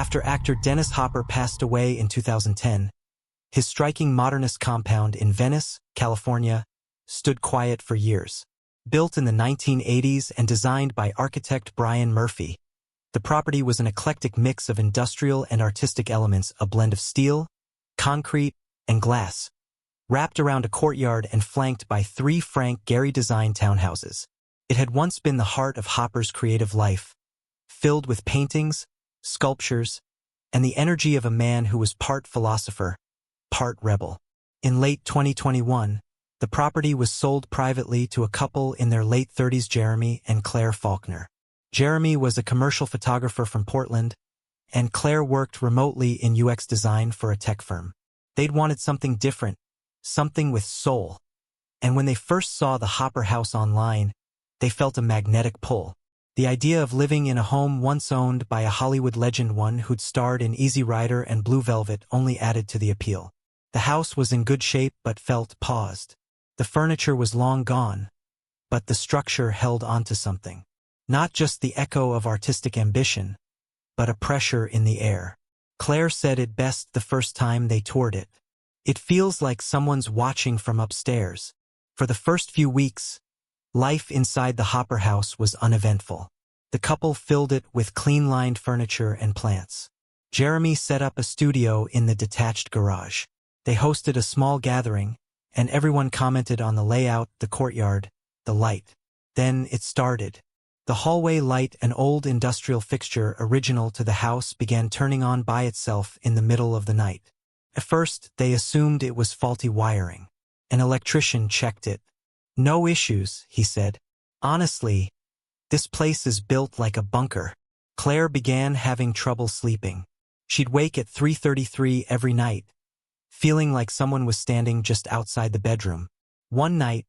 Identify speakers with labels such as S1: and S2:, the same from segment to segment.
S1: After actor Dennis Hopper passed away in 2010, his striking modernist compound in Venice, California, stood quiet for years. Built in the 1980s and designed by architect Brian Murphy, the property was an eclectic mix of industrial and artistic elements, a blend of steel, concrete, and glass, wrapped around a courtyard and flanked by 3 Frank Gehry-designed townhouses. It had once been the heart of Hopper's creative life, filled with paintings, sculptures, and the energy of a man who was part philosopher, part rebel. In late 2021, the property was sold privately to a couple in their late 30s, Jeremy and Claire Faulkner. Jeremy was a commercial photographer from Portland, and Claire worked remotely in UX design for a tech firm. They'd wanted something different, something with soul. And when they first saw the Hopper house online, they felt a magnetic pull. The idea of living in a home once owned by a Hollywood legend, one who'd starred in Easy Rider and Blue Velvet, only added to the appeal. The house was in good shape but felt paused. The furniture was long gone, but the structure held onto something. Not just the echo of artistic ambition, but a pressure in the air. Claire said it best the first time they toured it. It feels like someone's watching from upstairs. For the first few weeks, life inside the Hopper house was uneventful. The couple filled it with clean-lined furniture and plants. Jeremy set up a studio in the detached garage. They hosted a small gathering, and everyone commented on the layout, the courtyard, the light. Then it started. The hallway light, an old industrial fixture original to the house, began turning on by itself in the middle of the night. At first, they assumed it was faulty wiring. An electrician checked it. "No issues," he said. "Honestly, this place is built like a bunker." Claire began having trouble sleeping. She'd wake at 3:33 every night, feeling like someone was standing just outside the bedroom. One night,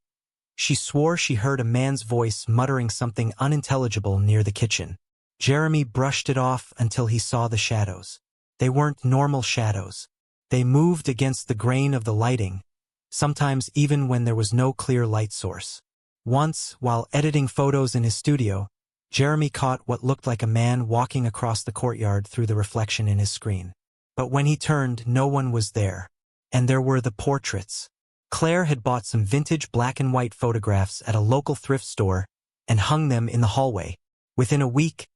S1: she swore she heard a man's voice muttering something unintelligible near the kitchen. Jeremy brushed it off until he saw the shadows. They weren't normal shadows. They moved against the grain of the lighting, sometimes even when there was no clear light source. Once, while editing photos in his studio, Jeremy caught what looked like a man walking across the courtyard through the reflection in his screen. But when he turned, no one was there. And there were the portraits. Claire had bought some vintage black and white photographs at a local thrift store and hung them in the hallway. Within a week,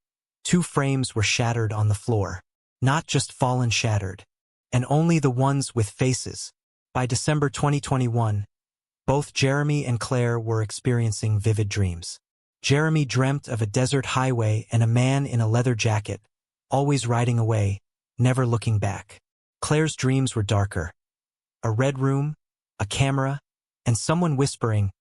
S1: 2 frames were shattered on the floor. Not just fallen, shattered. And only the ones with faces. By December 2021, both Jeremy and Claire were experiencing vivid dreams. Jeremy dreamt of a desert highway and a man in a leather jacket, always riding away, never looking back. Claire's dreams were darker. A red room, a camera, and someone whispering,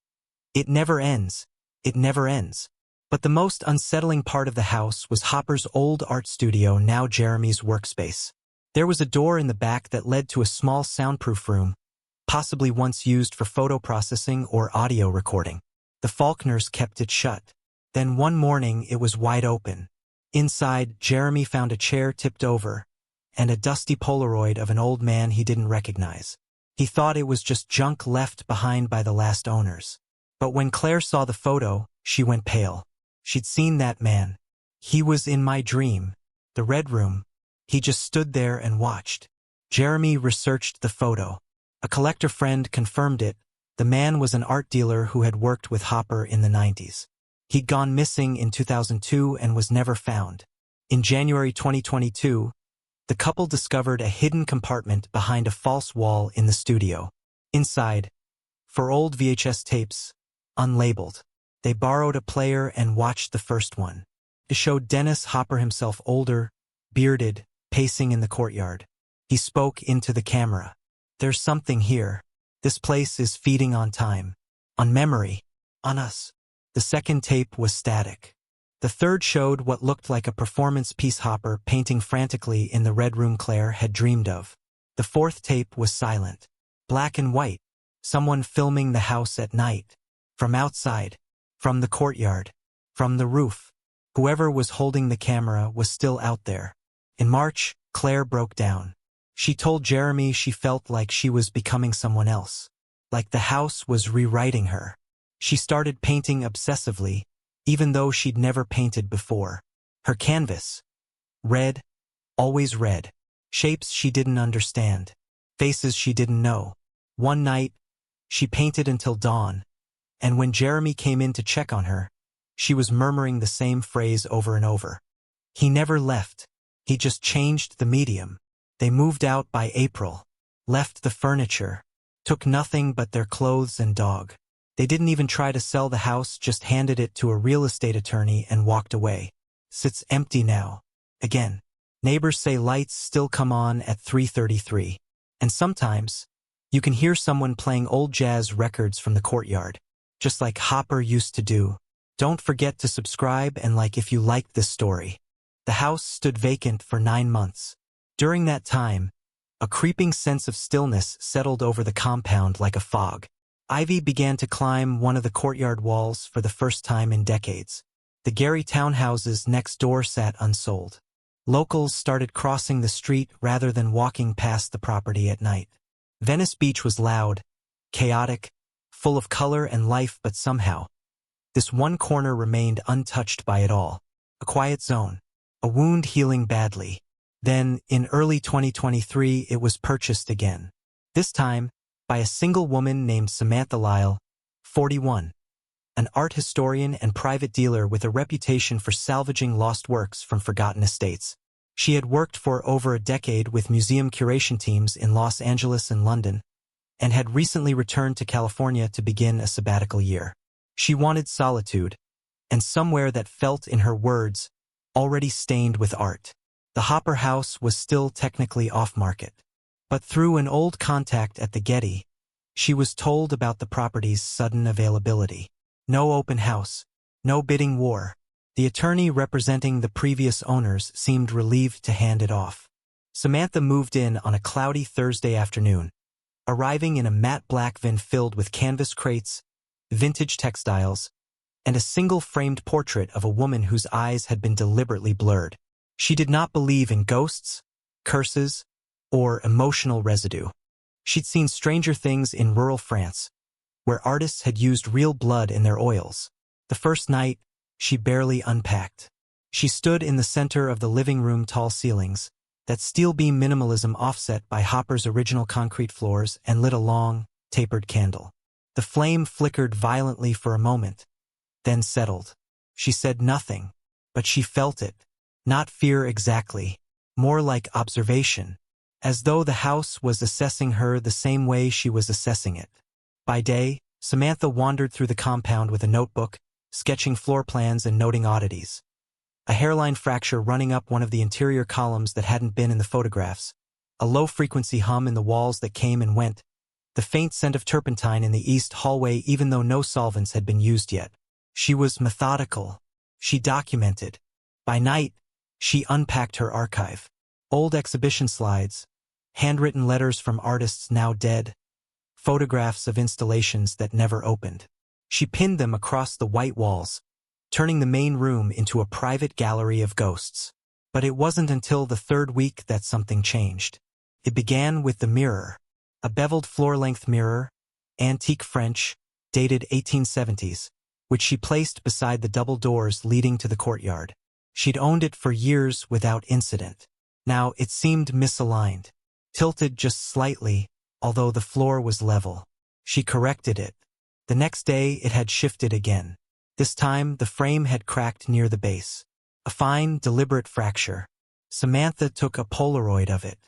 S1: "It never ends, it never ends." But the most unsettling part of the house was Hopper's old art studio, now Jeremy's workspace. There was a door in the back that led to a small soundproof room, possibly once used for photo processing or audio recording. The Faulkners kept it shut. Then one morning it was wide open. Inside, Jeremy found a chair tipped over, and a dusty Polaroid of an old man he didn't recognize. He thought it was just junk left behind by the last owners. But when Claire saw the photo, she went pale. She'd seen that man. "He was in my dream. The red room. He just stood there and watched." Jeremy researched the photo. A collector friend confirmed it. The man was an art dealer who had worked with Hopper in the 90s. He'd gone missing in 2002 and was never found. In January 2022, the couple discovered a hidden compartment behind a false wall in the studio. Inside, for old VHS tapes, unlabeled. They borrowed a player and watched the first one. It showed Dennis Hopper himself, older, bearded, pacing in the courtyard. He spoke into the camera. "There's something here. This place is feeding on time, on memory, on us." The second tape was static. The third showed what looked like a performance piece, Hopper painting frantically in the red room Claire had dreamed of. The fourth tape was silent. Black and white. Someone filming the house at night. From outside. From the courtyard. From the roof. Whoever was holding the camera was still out there. In March, Claire broke down. She told Jeremy she felt like she was becoming someone else. Like the house was rewriting her. She started painting obsessively, even though she'd never painted before. Her canvas, red, always red. Shapes she didn't understand. Faces she didn't know. One night, she painted until dawn, and when Jeremy came in to check on her, she was murmuring the same phrase over and over. He never left. He just changed the medium. They moved out by April, left the furniture, took nothing but their clothes and dog. They didn't even try to sell the house, just handed it to a real estate attorney and walked away. Sits empty now. Again. Neighbors say lights still come on at 3:33. And sometimes, you can hear someone playing old jazz records from the courtyard, just like Hopper used to do. Don't forget to subscribe and like if you liked this story. The house stood vacant for 9 months. During that time, a creeping sense of stillness settled over the compound like a fog. Ivy began to climb one of the courtyard walls for the first time in decades. The Gehry townhouses next door sat unsold. Locals started crossing the street rather than walking past the property at night. Venice Beach was loud, chaotic, full of color and life, but somehow, this one corner remained untouched by it all. A quiet zone. A wound healing badly. Then, in early 2023, it was purchased again. This time, by a single woman named Samantha Lyle, 41. An art historian and private dealer with a reputation for salvaging lost works from forgotten estates. She had worked for over a decade with museum curation teams in Los Angeles and London, and had recently returned to California to begin a sabbatical year. She wanted solitude, and somewhere that felt, in her words, already stained with art. The Hopper house was still technically off-market. But through an old contact at the Getty, she was told about the property's sudden availability. No open house, no bidding war. The attorney representing the previous owners seemed relieved to hand it off. Samantha moved in on a cloudy Thursday afternoon, arriving in a matte black van filled with canvas crates, vintage textiles, and a single framed portrait of a woman whose eyes had been deliberately blurred. She did not believe in ghosts, curses, or emotional residue. She'd seen stranger things in rural France, where artists had used real blood in their oils. The first night, she barely unpacked. She stood in the center of the living room, tall ceilings, that steel beam minimalism offset by Hopper's original concrete floors, and lit a long, tapered candle. The flame flickered violently for a moment, then settled. She said nothing, but she felt it. Not fear exactly, more like observation, as though the house was assessing her the same way she was assessing it. By day, Samantha wandered through the compound with a notebook, sketching floor plans and noting oddities. A hairline fracture running up one of the interior columns that hadn't been in the photographs, a low-frequency hum in the walls that came and went, the faint scent of turpentine in the east hallway even though no solvents had been used yet. She was methodical. She documented. By night, she unpacked her archive. Old exhibition slides, handwritten letters from artists now dead, photographs of installations that never opened. She pinned them across the white walls, turning the main room into a private gallery of ghosts. But it wasn't until the third week that something changed. It began with the mirror, a beveled floor-length mirror, antique French, dated 1870s, which she placed beside the double doors leading to the courtyard. She'd owned it for years without incident. Now it seemed misaligned, tilted just slightly, although the floor was level. She corrected it. The next day it had shifted again. This time the frame had cracked near the base. A fine, deliberate fracture. Samantha took a Polaroid of it,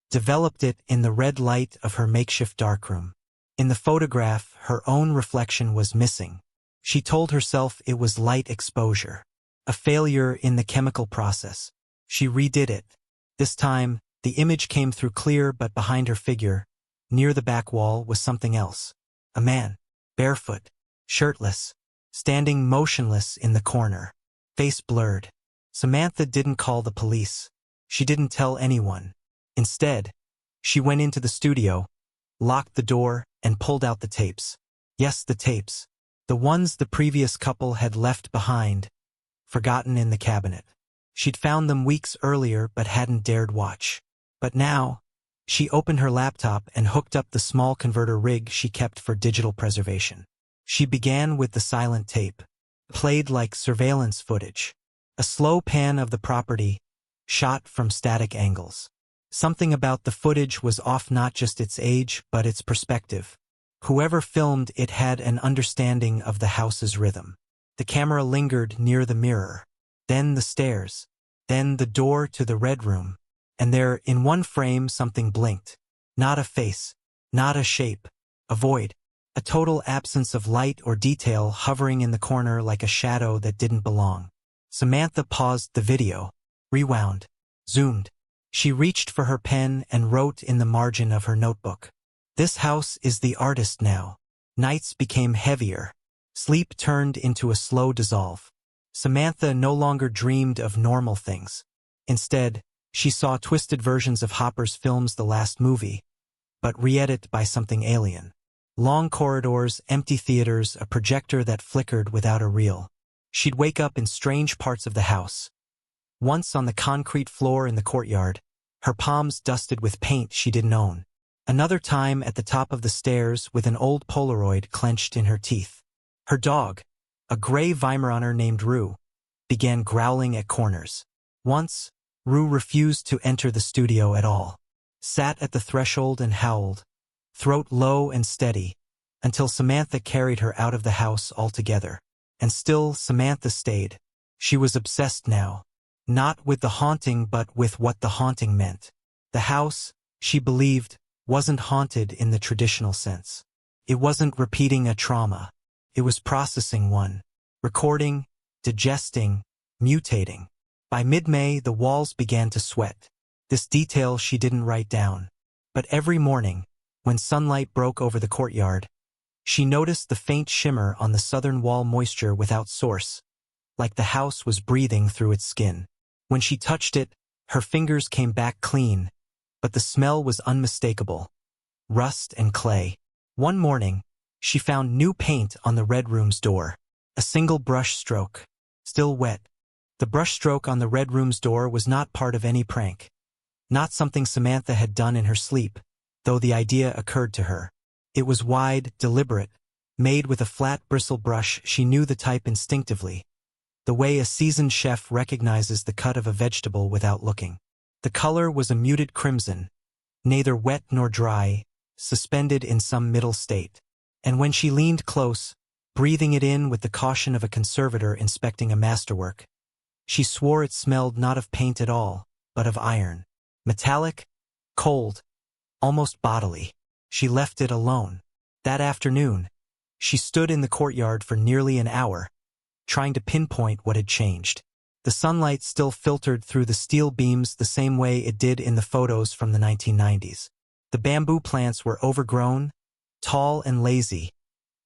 S1: developed it in the red light of her makeshift darkroom. In the photograph, her own reflection was missing. She told herself it was light exposure, a failure in the chemical process. She redid it. This time, the image came through clear, but behind her figure, near the back wall, was something else. A man, barefoot, shirtless, standing motionless in the corner, face blurred. Samantha didn't call the police. She didn't tell anyone. Instead, she went into the studio, locked the door, and pulled out the tapes. Yes, the tapes. The ones the previous couple had left behind, forgotten in the cabinet. She'd found them weeks earlier but hadn't dared watch. But now, she opened her laptop and hooked up the small converter rig she kept for digital preservation. She began with the silent tape, played like surveillance footage. A slow pan of the property, shot from static angles. Something about the footage was off, not just its age, but its perspective. Whoever filmed it had an understanding of the house's rhythm. The camera lingered near the mirror, then the stairs, then the door to the red room, and there, in one frame, something blinked. Not a face, not a shape, a void, a total absence of light or detail hovering in the corner like a shadow that didn't belong. Samantha paused the video, rewound, zoomed. She reached for her pen and wrote in the margin of her notebook. This house is the artist now. Nights became heavier. Sleep turned into a slow dissolve. Samantha no longer dreamed of normal things. Instead, she saw twisted versions of Hopper's films The Last Movie, but re-edited by something alien. Long corridors, empty theaters, a projector that flickered without a reel. She'd wake up in strange parts of the house. Once on the concrete floor in the courtyard, her palms dusted with paint she didn't own. Another time at the top of the stairs with an old Polaroid clenched in her teeth. Her dog, a gray Weimaraner named Rue, began growling at corners. Once, Rue refused to enter the studio at all. Sat at the threshold and howled, throat low and steady, until Samantha carried her out of the house altogether. And still Samantha stayed. She was obsessed now, not with the haunting but with what the haunting meant. The house, she believed, wasn't haunted in the traditional sense. It wasn't repeating a trauma. It was processing one, recording, digesting, mutating. By mid-May, the walls began to sweat. This detail she didn't write down. But every morning, when sunlight broke over the courtyard, she noticed the faint shimmer on the southern wall, moisture without source, like the house was breathing through its skin. When she touched it, her fingers came back clean, but the smell was unmistakable. Rust and clay. One morning, she found new paint on the red room's door. A single brush stroke, still wet. The brush stroke on the red room's door was not part of any prank. Not something Samantha had done in her sleep, though the idea occurred to her. It was wide, deliberate, made with a flat bristle brush. She knew the type instinctively, the way a seasoned chef recognizes the cut of a vegetable without looking. The color was a muted crimson, neither wet nor dry, suspended in some middle state. And when she leaned close, breathing it in with the caution of a conservator inspecting a masterwork, she swore it smelled not of paint at all, but of iron. Metallic, cold, almost bodily. She left it alone. That afternoon, she stood in the courtyard for nearly an hour, trying to pinpoint what had changed. The sunlight still filtered through the steel beams the same way it did in the photos from the 1990s. The bamboo plants were overgrown, tall and lazy,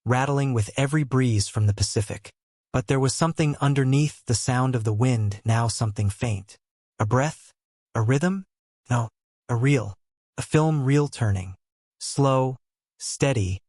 S1: rattling with every breeze from the Pacific. But there was something underneath the sound of the wind, now something faint. A breath? A rhythm? No, a reel. A film reel turning. Slow, steady,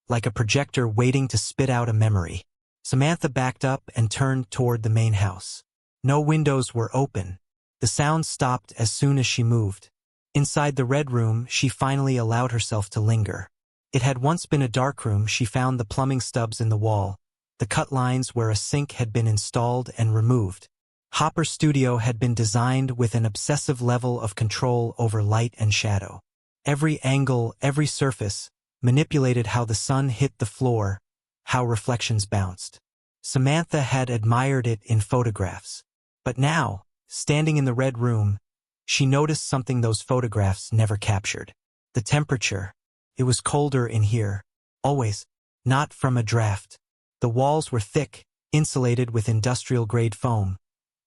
S1: like a projector waiting to spit out a memory. Samantha backed up and turned toward the main house. No windows were open. The sound stopped as soon as she moved. Inside the red room, she finally allowed herself to linger. It had once been a dark room. She found the plumbing stubs in the wall, the cut lines where a sink had been installed and removed. Hopper's studio had been designed with an obsessive level of control over light and shadow. Every angle, every surface, manipulated how the sun hit the floor, how reflections bounced. Samantha had admired it in photographs. But now, standing in the red room, she noticed something those photographs never captured. The temperature. It was colder in here. Always. Not from a draft. The walls were thick, insulated with industrial-grade foam.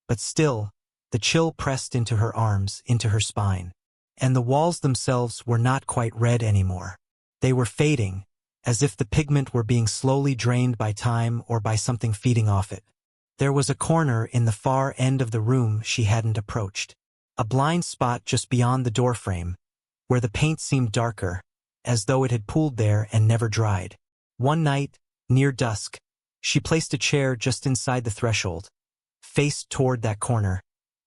S1: But still, the chill pressed into her arms, into her spine. And the walls themselves were not quite red anymore. They were fading, as if the pigment were being slowly drained by time or by something feeding off it. There was a corner in the far end of the room she hadn't approached. A blind spot just beyond the doorframe, where the paint seemed darker, as though it had pooled there and never dried. One night, near dusk, she placed a chair just inside the threshold, faced toward that corner,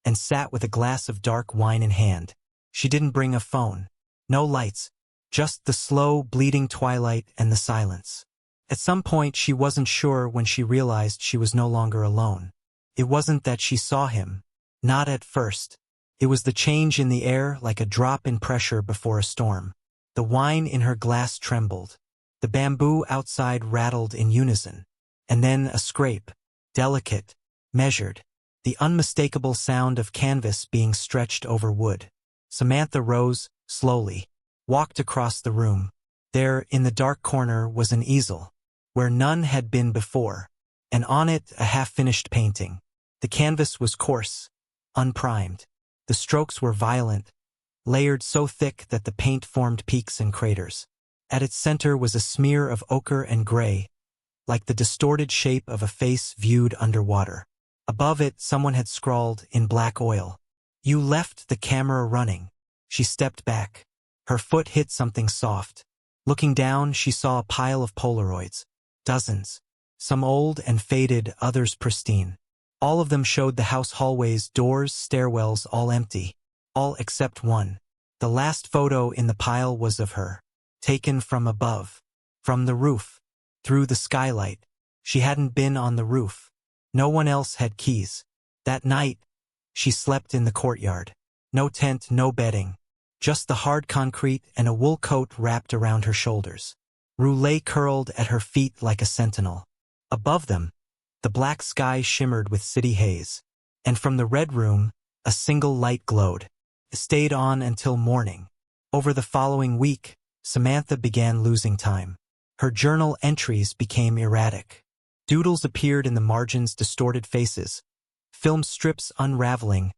S1: and sat with a glass of dark wine in hand. She didn't bring a phone. No lights. Just the slow, bleeding twilight and the silence. At some point she wasn't sure when she realized she was no longer alone. It wasn't that she saw him. Not at first. It was the change in the air, like a drop in pressure before a storm. The wine in her glass trembled. The bamboo outside rattled in unison. And then a scrape, delicate, measured, the unmistakable sound of canvas being stretched over wood. Samantha rose, slowly, walked across the room. There, in the dark corner, was an easel, where none had been before, and on it a half-finished painting. The canvas was coarse, unprimed. The strokes were violent, layered so thick that the paint formed peaks and craters. At its center was a smear of ochre and gray, like the distorted shape of a face viewed underwater. Above it, someone had scrawled in black oil, "You left the camera running." She stepped back. Her foot hit something soft. Looking down, she saw a pile of Polaroids. Dozens. Some old and faded, others pristine. All of them showed the house hallways, doors, stairwells, all empty. All except one. The last photo in the pile was of her. Taken from above. From the roof. Through the skylight. She hadn't been on the roof. No one else had keys. That night, she slept in the courtyard. No tent, no bedding. Just the hard concrete and a wool coat wrapped around her shoulders. Rue lay curled at her feet like a sentinel. Above them, the black sky shimmered with city haze. And from the red room, a single light glowed. It stayed on until morning. Over the following week, Samantha began losing time. Her journal entries became erratic. Doodles appeared in the margins, distorted faces. Film strips unraveling.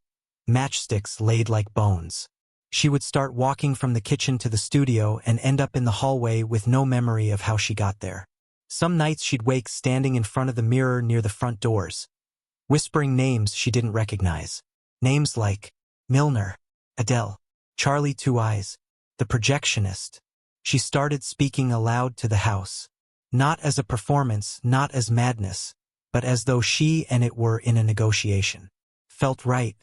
S1: Matchsticks laid like bones. She would start walking from the kitchen to the studio and end up in the hallway with no memory of how she got there. Some nights she'd wake standing in front of the mirror near the front doors, whispering names she didn't recognize. Names like Milner, Adele, Charlie Two Eyes, the projectionist. She started speaking aloud to the house, not as a performance, not as madness, but as though she and it were in a negotiation. Felt right.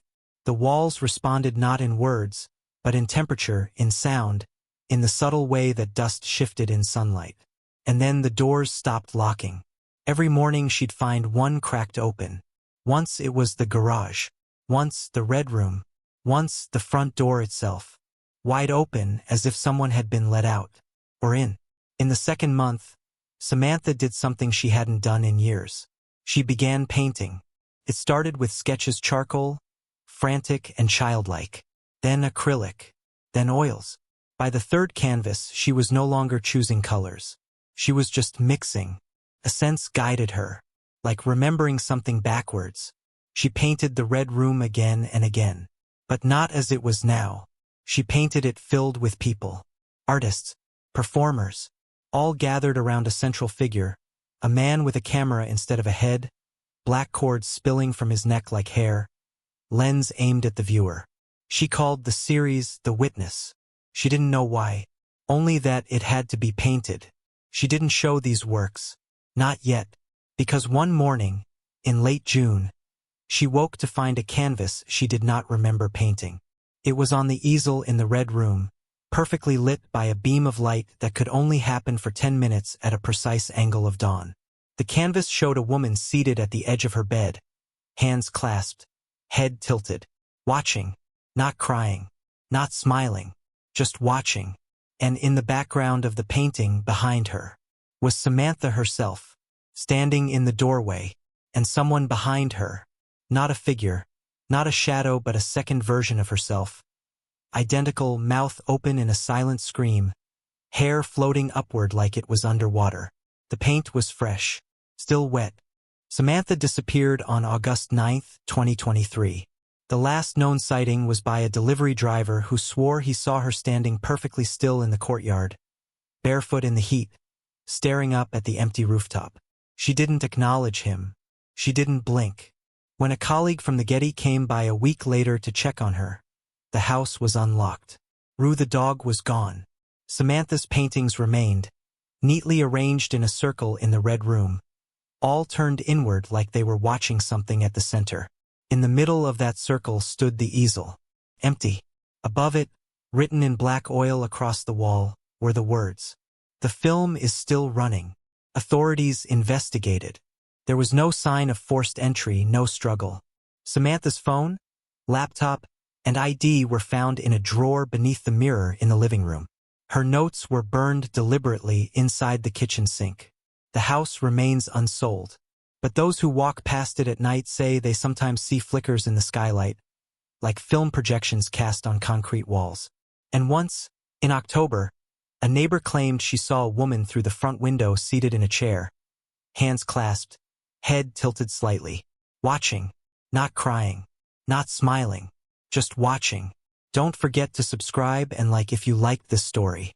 S1: The walls responded not in words, but in temperature, in sound, in the subtle way that dust shifted in sunlight. And then the doors stopped locking. Every morning she'd find one cracked open. Once it was the garage. Once the red room. Once the front door itself. Wide open, as if someone had been let out. Or in. In the second month, Samantha did something she hadn't done in years. She began painting. It started with sketches, charcoal, frantic and childlike. Then acrylic. Then oils. By the third canvas, she was no longer choosing colors. She was just mixing. A sense guided her, like remembering something backwards. She painted the red room again and again. But not as it was now. She painted it filled with people. Artists. Performers. All gathered around a central figure. A man with a camera instead of a head. Black cords spilling from his neck like hair. Lens aimed at the viewer. She called the series The Witness. She didn't know why. Only that it had to be painted. She didn't show these works. Not yet. Because one morning, in late June, she woke to find a canvas she did not remember painting. It was on the easel in the red room, perfectly lit by a beam of light that could only happen for 10 minutes at a precise angle of dawn. The canvas showed a woman seated at the edge of her bed, hands clasped, head tilted, watching, not crying, not smiling, just watching. And in the background of the painting behind her was Samantha herself, standing in the doorway, and someone behind her, not a figure, not a shadow but a second version of herself. Identical, mouth open in a silent scream, hair floating upward like it was underwater. The paint was fresh, still wet. Samantha disappeared on August 9, 2023. The last known sighting was by a delivery driver who swore he saw her standing perfectly still in the courtyard, barefoot in the heat, staring up at the empty rooftop. She didn't acknowledge him. She didn't blink. When a colleague from the Getty came by a week later to check on her, the house was unlocked. Rue the dog was gone. Samantha's paintings remained, neatly arranged in a circle in the red room, all turned inward like they were watching something at the center. In the middle of that circle stood the easel, empty. Above it, written in black oil across the wall, were the words, "The film is still running. Authorities investigated." There was no sign of forced entry, no struggle. Samantha's phone, laptop, and ID were found in a drawer beneath the mirror in the living room. Her notes were burned deliberately inside the kitchen sink. The house remains unsold, but those who walk past it at night say they sometimes see flickers in the skylight, like film projections cast on concrete walls. And once, in October, a neighbor claimed she saw a woman through the front window seated in a chair, hands clasped, head tilted slightly, watching, not crying, not smiling, just watching. Don't forget to subscribe and like if you liked this story.